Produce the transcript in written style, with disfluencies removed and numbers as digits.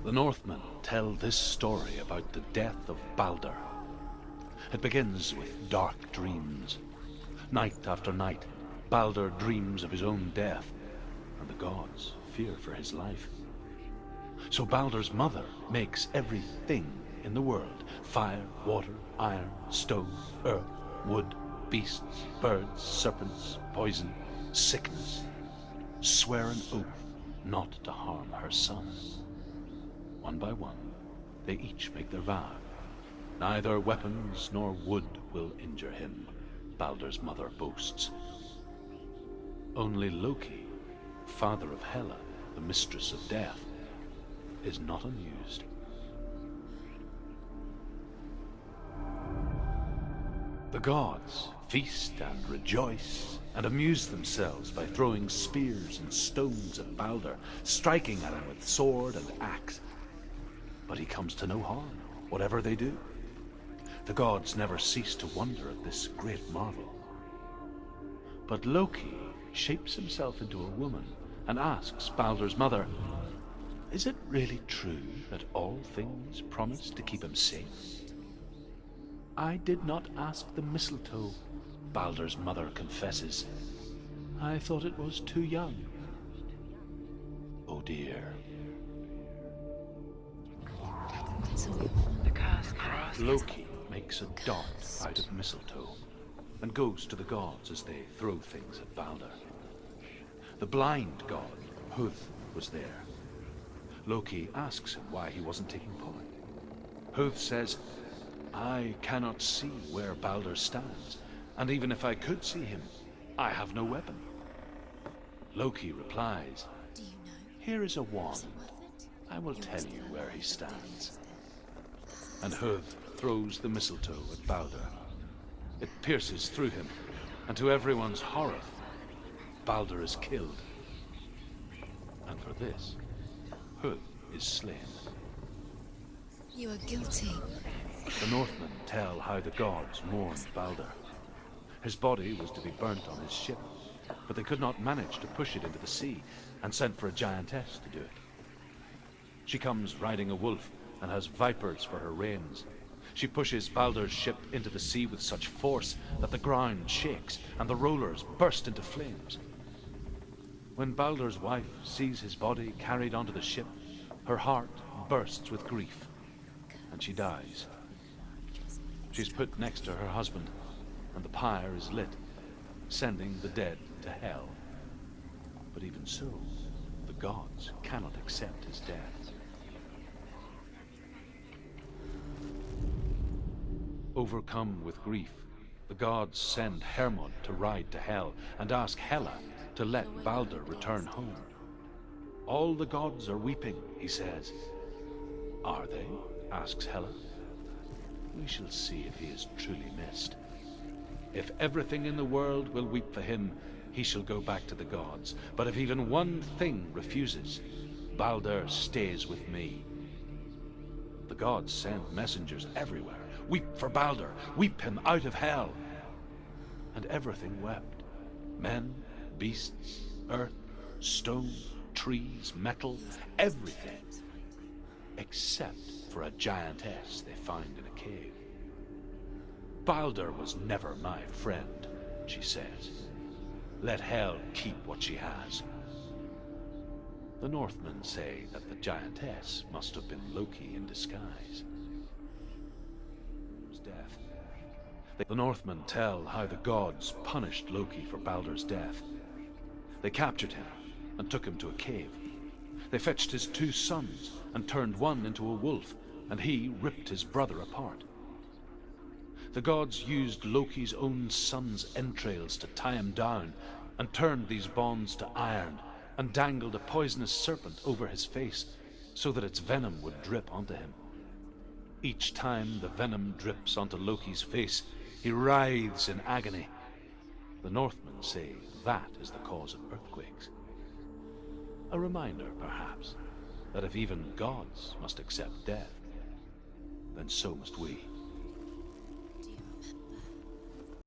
The Northmen tell this story about the death of Balder. It begins with dark dreams. Night after night, Balder dreams of his own death, and the gods fear for his life. So Balder's mother makes everything in the world: fire, water, iron, stone, earth, wood, beasts, birds, serpents, poison, sickness, swear an oath not to harm her son. One by one, they each make their vow. Neither weapons nor wood will injure him, Balder's mother boasts. Only Loki, father of Hela, the mistress of death, is not amused. The gods feast and rejoice and amuse themselves by throwing spears and stones at Balder, striking at him with sword and axe. But he comes to no harm, whatever they do. The gods never cease to wonder at this great marvel. But Loki shapes himself into a woman and asks Balder's mother, "Is it really true that all things promise to keep him safe?" "I did not ask the mistletoe," Balder's mother confesses. "I thought it was too young." Oh dear. Loki makes a dart out of mistletoe and goes to the gods as they throw things at Balder. The blind god, Huth, was there. Loki asks him why he wasn't taking part. Huth says, "I cannot see where Balder stands, and even if I could see him, I have no weapon." Loki replies, "Here is a wand. I will tell you where he stands." And Huth throws the mistletoe at Balder. It pierces through him, and to everyone's horror, Balder is killed. And for this, Huth is slain. "You are guilty." The Northmen tell how the gods mourned Balder. His body was to be burnt on his ship, but they could not manage to push it into the sea, and sent for a giantess to do it. She comes riding a wolf and has vipers for her reins. She pushes Balder's ship into the sea with such force that the ground shakes and the rollers burst into flames. When Balder's wife sees his body carried onto the ship, her heart bursts with grief, and she dies. She's put next to her husband, and the pyre is lit, sending the dead to hell. But even so, the gods cannot accept his death. Overcome with grief, the gods send Hermod to ride to Hell and ask Hela to let Balder return home. "All the gods are weeping," he says. "Are they?" asks Hela. "We shall see if he is truly missed. If everything in the world will weep for him, he shall go back to the gods. But if even one thing refuses, Balder stays with me." The gods send messengers everywhere. "Weep for Balder! Weep him out of hell!" And everything wept. Men, beasts, earth, stone, trees, metal, everything. Except for a giantess they find in a cave. "Balder was never my friend," she says. "Let Hel keep what she has." The Northmen say that the giantess must have been Loki in disguise. Death. The Northmen tell how the gods punished Loki for Balder's death. They captured him and took him to a cave. They fetched his 2 sons and turned one into a wolf, and he ripped his brother apart. The gods used Loki's own son's entrails to tie him down, and turned these bonds to iron, and dangled a poisonous serpent over his face, so that its venom would drip onto him. Each time the venom drips onto Loki's face, he writhes in agony. The Northmen say that is the cause of earthquakes. A reminder, perhaps, that if even gods must accept death, then so must we.